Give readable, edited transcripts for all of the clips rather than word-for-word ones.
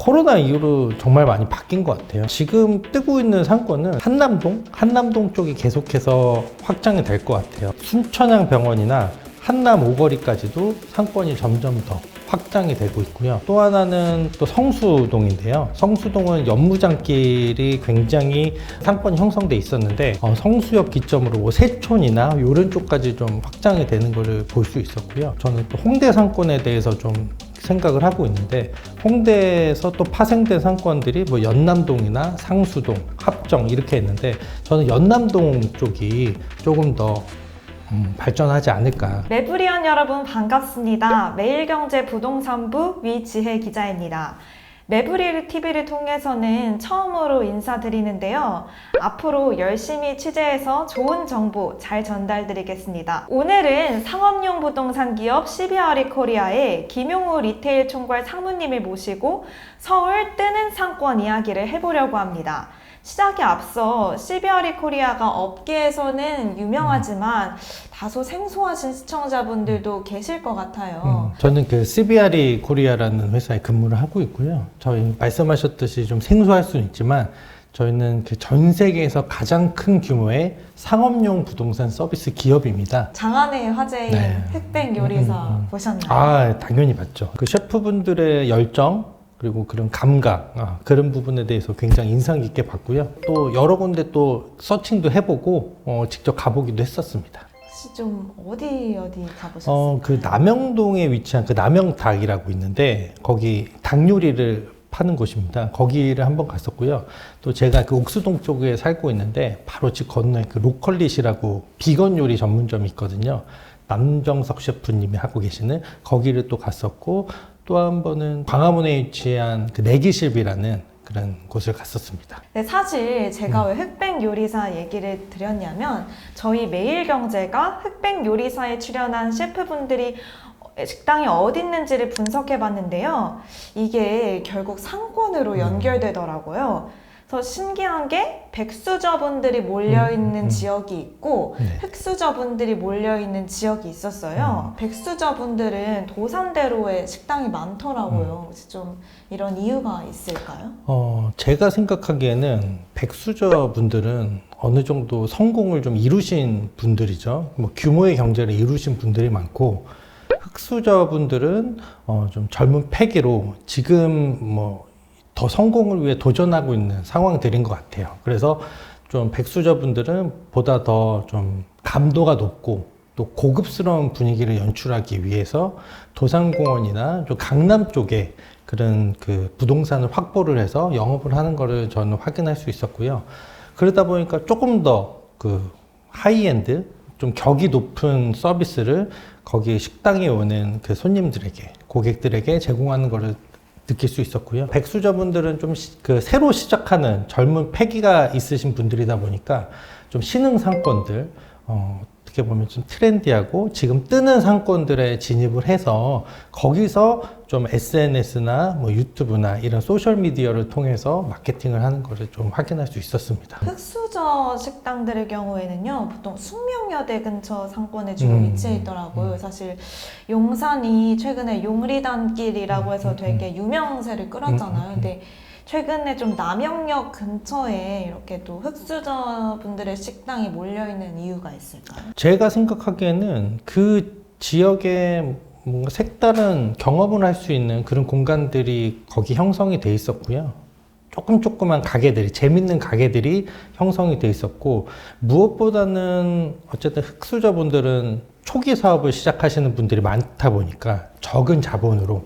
코로나 이후로 정말 많이 바뀐 것 같아요. 지금 뜨고 있는 상권은 한남동 쪽이 계속해서 확장이 될 것 같아요. 순천향병원이나 한남 오거리까지도 상권이 점점 더 확장이 되고 있고요. 또 하나는 또 성수동인데요. 성수동은 연무장길이 굉장히 상권이 형성돼 있었는데 성수역 기점으로 뭐 세촌이나 이런 쪽까지 좀 확장이 되는 것을 볼 수 있었고요. 저는 또 홍대 상권에 대해서 좀 생각을 하고 있는데, 홍대에서 또 파생된 상권들이 뭐 연남동이나 상수동, 합정 이렇게 있는데, 저는 연남동 쪽이 조금 더 발전하지 않을까. 매부리언 여러분 반갑습니다. 매일경제 부동산부 위지혜 기자입니다. 매부리 TV를 통해서는 처음으로 인사드리는데요. 앞으로 열심히 취재해서 좋은 정보 잘 전달드리겠습니다. 오늘은 상업용 부동산 기업 CBRE 코리아의 김용우 리테일 총괄 상무님을 모시고 서울 뜨는 상권 이야기를 해보려고 합니다. 시작에 앞서 CBRE 코리아가 업계에서는 유명하지만 다소 생소하신 시청자분들도 계실 것 같아요. 저는 그 CBRE 코리아라는 회사에 근무를 하고 있고요. 저희 말씀하셨듯이 좀 생소할 수는 있지만, 저희는 그 전 세계에서 가장 큰 규모의 상업용 부동산 서비스 기업입니다. 장안의 화제인 네. 흑백 요리사 보셨나요? 아, 당연히 봤죠. 그 셰프분들의 열정, 그리고 그런 감각, 그런 부분에 대해서 굉장히 인상 깊게 봤고요. 또 여러 군데 또 서칭도 해보고 직접 가보기도 했었습니다. 혹시 좀 어디 가보셨어요? 그 남영동에 위치한 그 남영닭이라고 있는데, 거기 닭 요리를 파는 곳입니다. 거기를 한번 갔었고요. 또 제가 그 옥수동 쪽에 살고 있는데, 바로 집 건너에 그 로컬릿이라고 비건 요리 전문점이 있거든요. 남정석 셰프님이 하고 계시는 거기를 또 갔었고, 또 한 번은 광화문에 위치한 그 내기실비라는 그런 곳을 갔었습니다. 네, 사실 제가 왜 흑백 요리사 얘기를 드렸냐면, 저희 매일경제가 흑백 요리사에 출연한 셰프분들이 식당이 어디 있는지를 분석해 봤는데요. 이게 결국 상권으로 연결되더라고요. 그래서 신기한 게 백수저분들이 몰려있는 지역이 있고 네. 흑수저분들이 몰려있는 지역이 있었어요. 백수저분들은 도산대로에 식당이 많더라고요. 혹시 좀 이런 이유가 있을까요? 제가 생각하기에는 백수저 분들은 어느 정도 성공을 좀 이루신 분들이죠. 뭐 규모의 경제를 이루신 분들이 많고, 흑수저 분들은 좀 젊은 패기로 지금 뭐 더 성공을 위해 도전하고 있는 상황들인 것 같아요. 그래서 좀 백수저 분들은 보다 더 좀 감도가 높고 또 고급스러운 분위기를 연출하기 위해서 도산공원이나 좀 강남 쪽에 그런 그 부동산을 확보를 해서 영업을 하는 거를 저는 확인할 수 있었고요. 그러다 보니까 조금 더 그 하이엔드, 좀 격이 높은 서비스를 거기 식당에 오는 그 손님들에게, 고객들에게 제공하는 거를 느낄 수 있었고요. 백수저분들은 좀 그 새로 시작하는 젊은 패기가 있으신 분들이다 보니까 좀 신흥 상권들, 어떻게 보면 좀 트렌디하고 지금 뜨는 상권들에 진입을 해서 거기서 좀 SNS나 뭐 유튜브나 이런 소셜 미디어를 통해서 마케팅을 하는 것을 좀 확인할 수 있었습니다. 흑수저 식당들의 경우에는요, 보통 숙명여대 근처 상권에 주로 위치해 있더라고요. 사실 용산이 최근에 용리단길이라고 해서 되게 유명세를 끌었잖아요. 근데 최근에 좀 남영역 근처에 이렇게 또 흑수저 분들의 식당이 몰려있는 이유가 있을까요? 제가 생각하기에는 그 지역에 뭔가 색다른 경험을 할 수 있는 그런 공간들이 거기 형성이 돼 있었고요. 조그만 가게들이, 재밌는 가게들이 형성이 돼 있었고, 무엇보다는 어쨌든 흑수저분들은 초기 사업을 시작하시는 분들이 많다 보니까 적은 자본으로,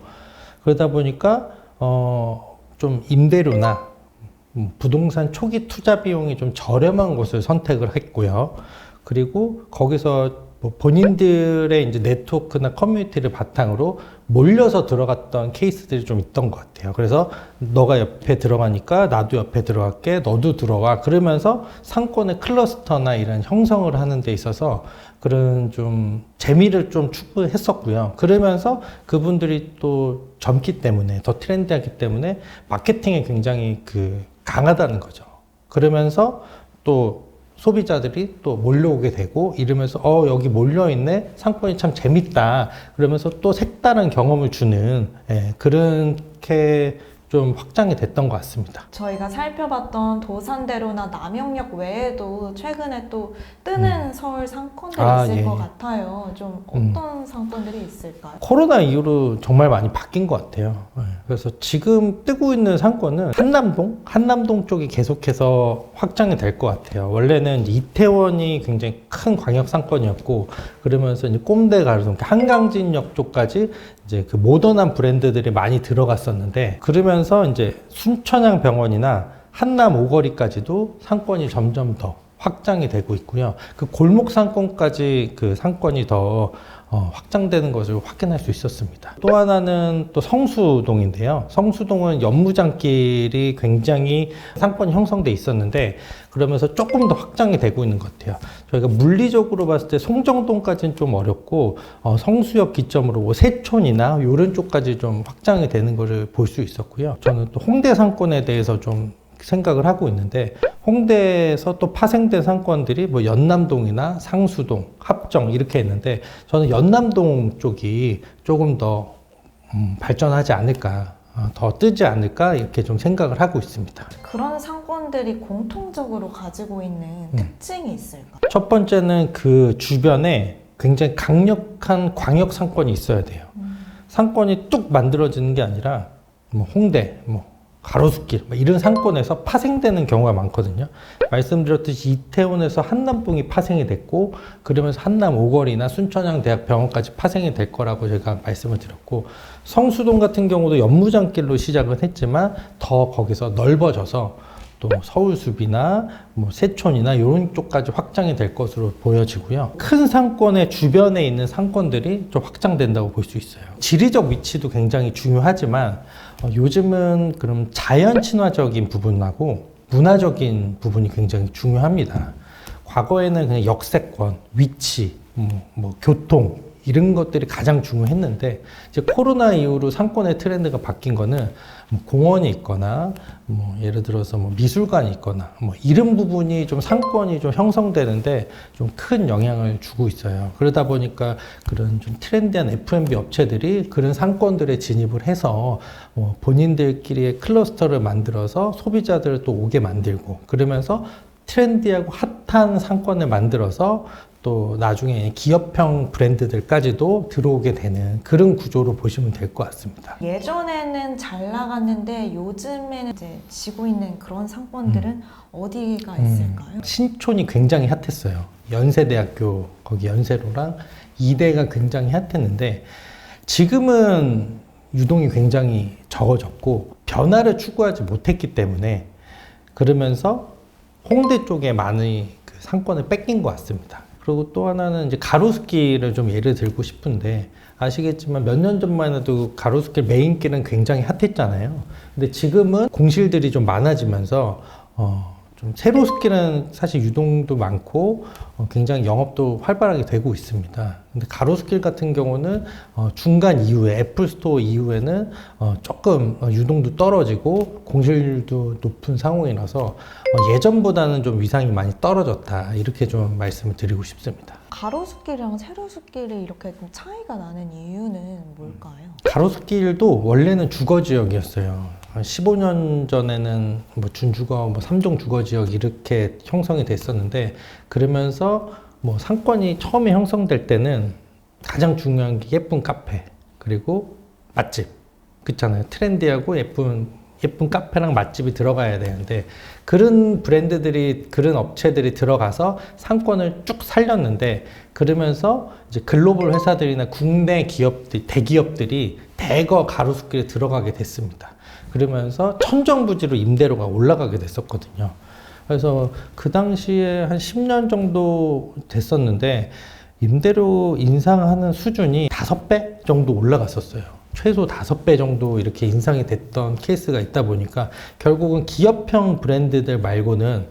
그러다 보니까 좀 임대료나 부동산 초기 투자 비용이 좀 저렴한 곳을 선택을 했고요. 그리고 거기서 뭐 본인들의 이제 네트워크나 커뮤니티를 바탕으로 몰려서 들어갔던 케이스들이 좀 있던 것 같아요. 그래서 너가 옆에 들어가니까 나도 옆에 들어갈게, 너도 들어와. 그러면서 상권의 클러스터나 이런 형성을 하는 데 있어서 그런 좀 재미를 좀 추구했었고요. 그러면서 그분들이 또 젊기 때문에, 더 트렌디하기 때문에 마케팅에 굉장히 강하다는 거죠. 그러면서 또 소비자들이 또 몰려오게 되고, 이러면서 여기 몰려있네, 상권이 참 재밌다, 그러면서 또 색다른 경험을 주는, 그렇게 좀 확장이 됐던 것 같습니다. 저희가 살펴봤던 도산대로나 남영역 외에도 최근에 또 뜨는 서울 상권들이 있을 예. 것 같아요. 좀 어떤 상권들이 있을까요? 코로나 이후로 정말 많이 바뀐 것 같아요. 그래서 지금 뜨고 있는 상권은 한남동 쪽이 계속해서 확장이 될 것 같아요. 원래는 이태원이 굉장히 큰 광역 상권이었고, 그러면서 이제 꼼대 가로등, 한강진역 쪽까지 이제 그 모던한 브랜드들이 많이 들어갔었는데, 그러면서 이제 순천향 병원이나 한남 오거리까지도 상권이 점점 더 확장이 되고 있고요. 그 골목 상권까지 그 상권이 더 확장되는 것을 확인할 수 있었습니다. 또 하나는 또 성수동인데요. 성수동은 연무장길이 굉장히 상권이 형성돼 있었는데, 그러면서 조금 더 확장이 되고 있는 것 같아요. 저희가 물리적으로 봤을 때 송정동까지는 좀 어렵고, 성수역 기점으로 세촌이나 이런 쪽까지 좀 확장이 되는 것을 볼 수 있었고요. 저는 또 홍대 상권에 대해서 좀 생각을 하고 있는데, 홍대에서 또 파생된 상권들이 뭐 연남동이나 상수동, 합정 이렇게 있는데, 저는 연남동 쪽이 조금 더 발전하지 않을까, 더 뜨지 않을까 이렇게 좀 생각을 하고 있습니다. 그런 상권들이 공통적으로 가지고 있는 특징이 있을까요? 첫 번째는 그 주변에 굉장히 강력한 광역 상권이 있어야 돼요. 상권이 뚝 만들어지는 게 아니라 뭐 홍대, 뭐 가로수길 이런 상권에서 파생되는 경우가 많거든요. 말씀드렸듯이 이태원에서 한남동이 파생이 됐고, 그러면서 한남 오거리나 순천향 대학병원까지 파생이 될 거라고 제가 말씀을 드렸고, 성수동 같은 경우도 연무장길로 시작은 했지만 더 거기서 넓어져서 또 서울숲이나 뭐 세촌이나 이런 쪽까지 확장이 될 것으로 보여지고요. 큰 상권의 주변에 있는 상권들이 좀 확장된다고 볼 수 있어요. 지리적 위치도 굉장히 중요하지만, 요즘은 그럼 자연 친화적인 부분하고 문화적인 부분이 굉장히 중요합니다. 과거에는 그냥 역세권, 위치, 뭐 교통 이런 것들이 가장 중요했는데, 이제 코로나 이후로 상권의 트렌드가 바뀐 거는 뭐 공원이 있거나 뭐 예를 들어서 뭐 미술관이 있거나 뭐 이런 부분이 좀 상권이 좀 형성되는데 좀 큰 영향을 주고 있어요. 그러다 보니까 그런 좀 트렌디한 F&B 업체들이 그런 상권들에 진입을 해서 본인들끼리의 클러스터를 만들어서 소비자들을 또 오게 만들고, 그러면서 트렌디하고 핫한 상권을 만들어서 또 나중에 기업형 브랜드들까지도 들어오게 되는 그런 구조로 보시면 될 것 같습니다. 예전에는 잘 나갔는데 요즘에는 이제 지고 있는 그런 상권들은 어디가 있을까요? 신촌이 굉장히 핫했어요. 연세대학교 거기 연세로랑 이대가 굉장히 핫했는데, 지금은 유동이 굉장히 적어졌고 변화를 추구하지 못했기 때문에, 그러면서 홍대 쪽에 많이 그 상권을 뺏긴 것 같습니다. 그리고 또 하나는 이제 가로수길을 좀 예를 들고 싶은데, 아시겠지만 몇 년 전만 해도 가로수길 메인길은 굉장히 핫했잖아요. 근데 지금은 공실들이 좀 많아지면서 좀 세로수길은 사실 유동도 많고 굉장히 영업도 활발하게 되고 있습니다. 근데 가로수길 같은 경우는 중간 이후에 애플스토어 이후에는 조금 유동도 떨어지고 공실률도 높은 상황이라서 예전보다는 좀 위상이 많이 떨어졌다, 이렇게 좀 말씀을 드리고 싶습니다. 가로수길이랑 세로수길이 이렇게 좀 차이가 나는 이유는 뭘까요? 가로수길도 원래는 주거지역이었어요. 한 15년 전에는 뭐 준주거, 뭐 3종 주거지역 이렇게 형성이 됐었는데, 그러면서 뭐 상권이 처음에 형성될 때는 가장 중요한 게 예쁜 카페, 그리고 맛집. 그렇잖아요. 트렌디하고 예쁜 카페랑 맛집이 들어가야 되는데, 그런 브랜드들이, 그런 업체들이 들어가서 상권을 쭉 살렸는데, 그러면서 이제 글로벌 회사들이나 국내 기업들, 대기업들이 대거 가로수길에 들어가게 됐습니다. 그러면서 천정부지로 임대료가 올라가게 됐었거든요. 그래서 그 당시에 한 10년 정도 됐었는데, 임대료 인상하는 수준이 5배 정도 올라갔었어요. 최소 5배 정도 이렇게 인상이 됐던 케이스가 있다 보니까, 결국은 기업형 브랜드들 말고는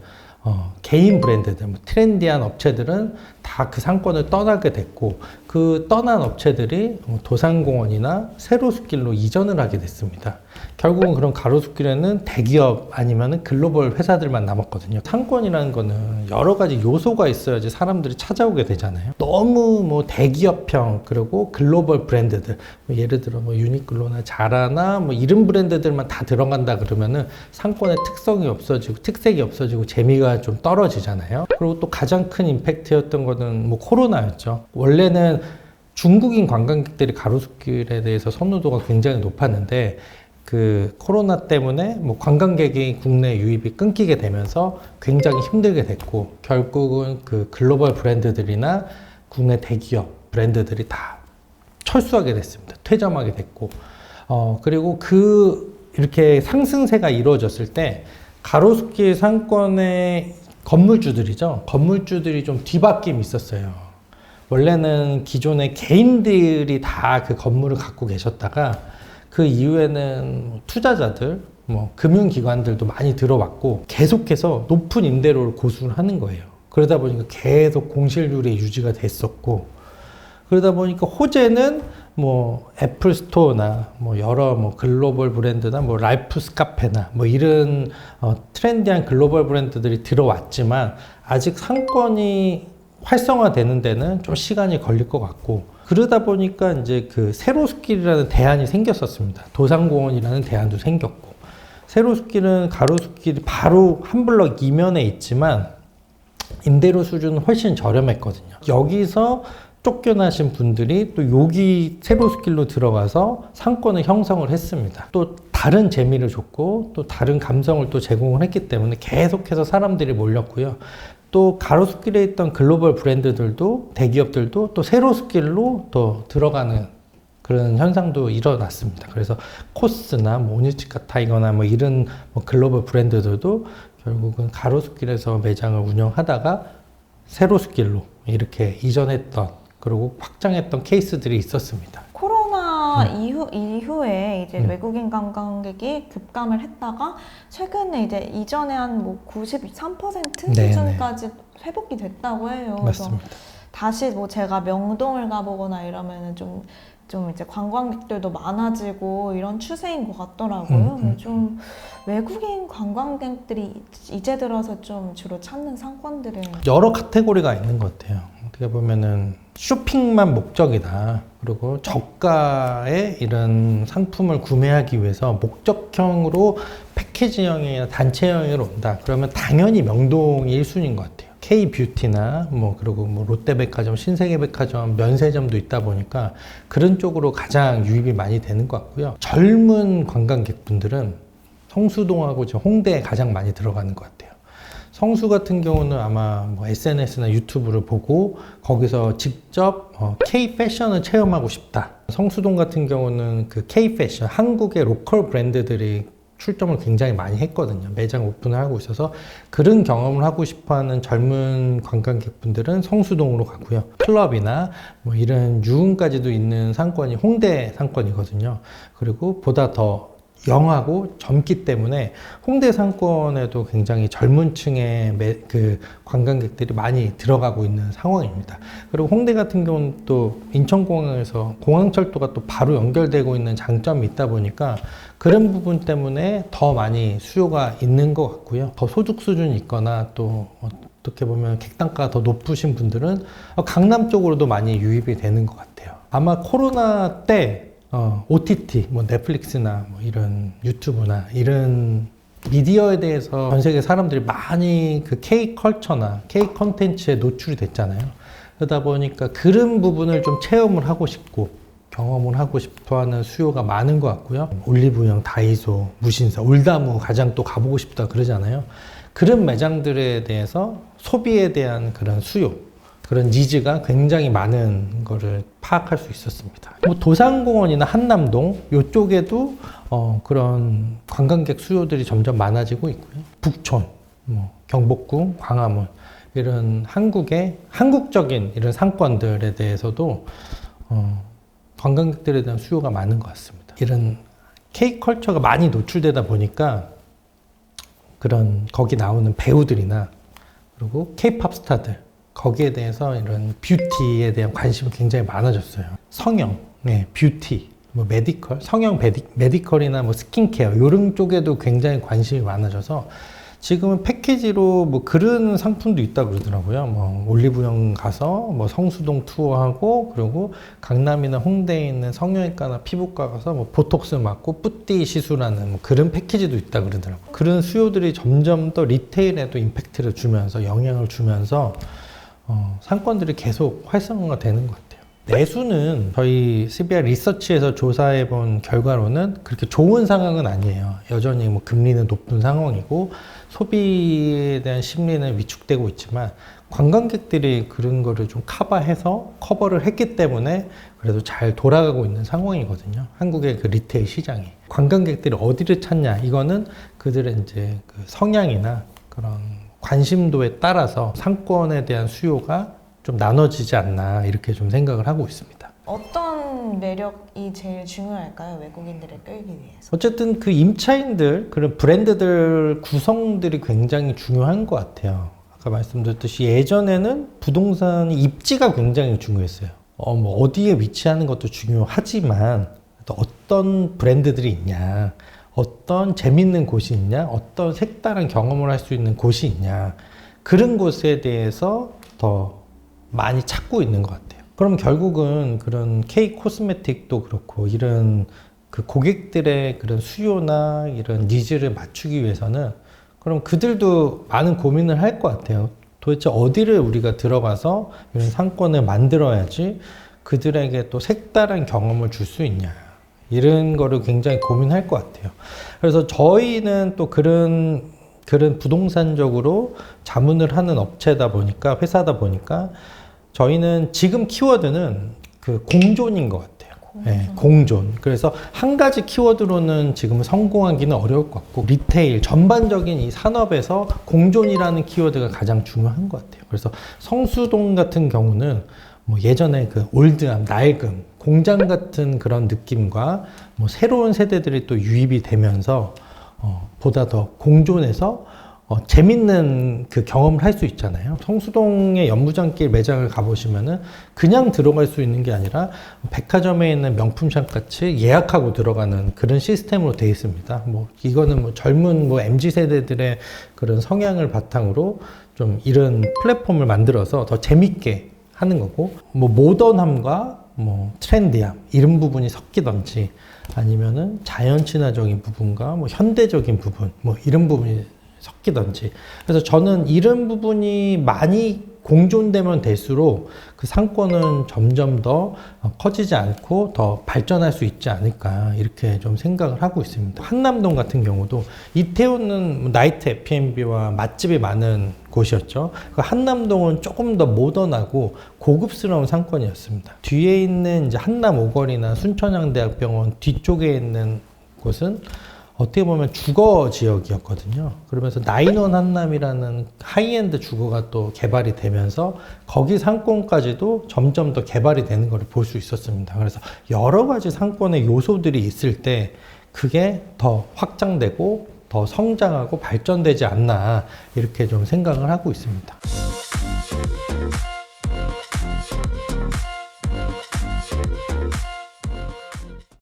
개인 브랜드들, 뭐 트렌디한 업체들은 다 그 상권을 떠나게 됐고, 그 떠난 업체들이 도산공원이나 세로수길로 이전을 하게 됐습니다. 결국은 그런 가로수길에는 대기업 아니면 글로벌 회사들만 남았거든요. 상권이라는 거는 여러 가지 요소가 있어야지 사람들이 찾아오게 되잖아요. 너무 뭐 대기업형 그리고 글로벌 브랜드들, 뭐 예를 들어 뭐 유니클로나 자라나 뭐 이런 브랜드들만 다 들어간다 그러면은 상권의 특성이 없어지고 특색이 없어지고 재미가 좀 떨어지잖아요. 그리고 또 가장 큰 임팩트였던 거는 뭐 코로나였죠. 원래는 중국인 관광객들이 가로수길에 대해서 선호도가 굉장히 높았는데 그 코로나 때문에 뭐 관광객이 국내 유입이 끊기게 되면서 굉장히 힘들게 됐고 결국은 그 글로벌 브랜드들이나 국내 대기업 브랜드들이 다 철수하게 됐습니다. 퇴점하게 됐고 그리고 이렇게 상승세가 이루어졌을 때 가로수길 상권의 건물주들이죠. 건물주들이 좀 뒤바뀜이 있었어요. 원래는 기존의 개인들이 다 그 건물을 갖고 계셨다가 그 이후에는 투자자들, 뭐 금융기관들도 많이 들어왔고 계속해서 높은 임대료를 고수를 하는 거예요. 그러다 보니까 계속 공실률이 유지가 됐었고 그러다 보니까 호재는 뭐 애플 스토어나 뭐 여러 뭐 글로벌 브랜드나 뭐 라이프스 카페나 뭐 이런 트렌디한 글로벌 브랜드들이 들어왔지만 아직 상권이 활성화되는 데는 좀 시간이 걸릴 것 같고 그러다 보니까 이제 그 세로수길이라는 대안이 생겼었습니다. 도산공원이라는 대안도 생겼고 세로수길은 가로수길이 바로 한 블럭 이면에 있지만 임대료 수준은 훨씬 저렴했거든요. 여기서 쫓겨나신 분들이 또 여기 세로수길로 들어가서 상권을 형성을 했습니다. 또 다른 재미를 줬고 또 다른 감성을 또 제공을 했기 때문에 계속해서 사람들이 몰렸고요. 또 가로수길에 있던 글로벌 브랜드들도 대기업들도 또 세로수길로 또 들어가는 그런 현상도 일어났습니다. 그래서 코스나 뭐 오니치카 타이거나 뭐 이런 뭐 글로벌 브랜드들도 결국은 가로수길에서 매장을 운영하다가 세로수길로 이렇게 이전했던 그리고 확장했던 케이스들이 있었습니다. 코로나 이후에 이제 외국인 관광객이 급감을 했다가 최근에 이제 이전에 한 뭐 93% 네네. 수준까지 회복이 됐다고 해요. 맞습니다. 그래서 다시 뭐 제가 명동을 가보거나 이러면은 좀 이제 관광객들도 많아지고 이런 추세인 것 같더라고요. 좀 외국인 관광객들이 이제 들어서 좀 주로 찾는 상권들은 여러 카테고리가 있는 것 같아요. 어떻게 보면은 쇼핑만 목적이다. 그리고 저가의 이런 상품을 구매하기 위해서 목적형으로 패키지형이나 단체형으로 온다. 그러면 당연히 명동이 1순위인 것 같아요. K뷰티나 뭐 그리고 뭐 롯데백화점, 신세계백화점, 면세점도 있다 보니까 그런 쪽으로 가장 유입이 많이 되는 것 같고요. 젊은 관광객분들은 성수동하고 지금 홍대에 가장 많이 들어가는 것 같아요. 성수 같은 경우는 아마 뭐 SNS나 유튜브를 보고 거기서 직접 K 패션을 체험하고 싶다. 성수동 같은 경우는 그 K 패션, 한국의 로컬 브랜드들이 출점을 굉장히 많이 했거든요. 매장 오픈을 하고 있어서 그런 경험을 하고 싶어하는 젊은 관광객분들은 성수동으로 가고요. 클럽이나 뭐 이런 유흥까지도 있는 상권이 홍대 상권이거든요. 그리고 보다 더 영하고 젊기 때문에 홍대 상권에도 굉장히 젊은 층의 그 관광객들이 많이 들어가고 있는 상황입니다. 그리고 홍대 같은 경우는 또 인천공항에서 공항철도가 또 바로 연결되고 있는 장점이 있다 보니까 그런 부분 때문에 더 많이 수요가 있는 것 같고요. 더 소득 수준이 있거나 또 어떻게 보면 객단가가 더 높으신 분들은 강남 쪽으로도 많이 유입이 되는 것 같아요. 아마 코로나 때 OTT, 뭐 넷플릭스나 뭐 이런 유튜브나 이런 미디어에 대해서 전 세계 사람들이 많이 그 K 컬처나 K 컨텐츠에 노출이 됐잖아요. 그러다 보니까 그런 부분을 좀 체험을 하고 싶고 경험을 하고 싶어 하는 수요가 많은 것 같고요. 올리브영, 다이소, 무신사, 울다무 가장 또 가보고 싶다 그러잖아요. 그런 매장들에 대해서 소비에 대한 그런 수요, 그런 니즈가 굉장히 많은 거를 파악할 수 있었습니다. 뭐 도산공원이나 한남동 이쪽에도 그런 관광객 수요들이 점점 많아지고 있고요. 북촌, 뭐 경복궁, 광화문 이런 한국적인 이런 상권들에 대해서도 관광객들에 대한 수요가 많은 것 같습니다. 이런 K컬처가 많이 노출되다 보니까 그런 거기 나오는 배우들이나 그리고 K-팝 스타들 거기에 대해서 이런 뷰티에 대한 관심이 굉장히 많아졌어요. 성형, 네, 뷰티 뭐 메디컬, 성형 메디컬이나 뭐 스킨케어 이런 쪽에도 굉장히 관심이 많아져서 지금은 패키지로 뭐 그런 상품도 있다고 그러더라고요. 뭐 올리브영 가서 뭐 성수동 투어하고 그리고 강남이나 홍대에 있는 성형외과나 피부과 가서 뭐 보톡스 맞고 뿌띠 시술하는 뭐 그런 패키지도 있다고 그러더라고요. 그런 수요들이 점점 더 리테일에도 임팩트를 주면서 영향을 주면서 상권들이 계속 활성화가 되는 것 같아요. 내수는 저희 CBR 리서치에서 조사해 본 결과로는 그렇게 좋은 상황은 아니에요. 여전히 뭐 금리는 높은 상황이고 소비에 대한 심리는 위축되고 있지만 관광객들이 그런 거를 좀 커버를 했기 때문에 그래도 잘 돌아가고 있는 상황이거든요. 한국의 그 리테일 시장이. 관광객들이 어디를 찾냐? 이거는 그들의 이제 그 성향이나 그런 관심도에 따라서 상권에 대한 수요가 좀 나눠지지 않나 이렇게 좀 생각을 하고 있습니다. 어떤 매력이 제일 중요할까요? 외국인들을 끌기 위해서. 어쨌든 그 임차인들, 그런 브랜드들 구성들이 굉장히 중요한 것 같아요. 아까 말씀드렸듯이 예전에는 부동산 입지가 굉장히 중요했어요. 뭐 어디에 위치하는 것도 중요하지만 또 어떤 브랜드들이 있냐, 어떤 재밌는 곳이 있냐, 어떤 색다른 경험을 할 수 있는 곳이 있냐, 그런 곳에 대해서 더 많이 찾고 있는 것 같아요. 그럼 결국은 그런 K 코스메틱도 그렇고 이런 그 고객들의 그런 수요나 이런 니즈를 맞추기 위해서는 그럼 그들도 많은 고민을 할 것 같아요. 도대체 어디를 우리가 들어가서 이런 상권을 만들어야지 그들에게 또 색다른 경험을 줄 수 있냐. 이런 거를 굉장히 고민할 것 같아요. 그래서 저희는 또 그런 부동산적으로 자문을 하는 업체다 보니까, 회사다 보니까 저희는 지금 키워드는 그 공존인 것 같아요. 네, 공존. 그래서 한 가지 키워드로는 지금 성공하기는 어려울 것 같고 리테일 전반적인 이 산업에서 공존이라는 키워드가 가장 중요한 것 같아요. 그래서 성수동 같은 경우는 뭐 예전에 그 올드함, 낡음, 공장 같은 그런 느낌과 뭐 새로운 세대들이 또 유입이 되면서 보다 더 공존해서 재밌는 그 경험을 할 수 있잖아요. 성수동의 연무장길 매장을 가보시면은 그냥 들어갈 수 있는 게 아니라 백화점에 있는 명품샵 같이 예약하고 들어가는 그런 시스템으로 되어 있습니다. 뭐 이거는 뭐 젊은 뭐 MZ 세대들의 그런 성향을 바탕으로 좀 이런 플랫폼을 만들어서 더 재밌게 하는 거고, 뭐 모던함과 뭐 트렌디함 이런 부분이 섞이던지 아니면은 자연 친화적인 부분과 뭐 현대적인 부분 뭐 이런 부분이 섞이던지. 그래서 저는 이런 부분이 많이 공존되면 될수록 그 상권은 점점 더 커지지 않고 더 발전할 수 있지 않을까 이렇게 좀 생각을 하고 있습니다. 한남동 같은 경우도 이태원은 나이트 F&B와 맛집이 많은 곳이었죠. 그 한남동은 조금 더 모던하고 고급스러운 상권이었습니다. 뒤에 있는 이제 한남 오거리나 순천향대학병원 뒤쪽에 있는 곳은 어떻게 보면 주거 지역이었거든요. 그러면서 나인원 한남이라는 하이엔드 주거가 또 개발이 되면서 거기 상권까지도 점점 더 개발이 되는 걸 볼 수 있었습니다. 그래서 여러 가지 상권의 요소들이 있을 때 그게 더 확장되고 더 성장하고 발전되지 않나 이렇게 좀 생각을 하고 있습니다.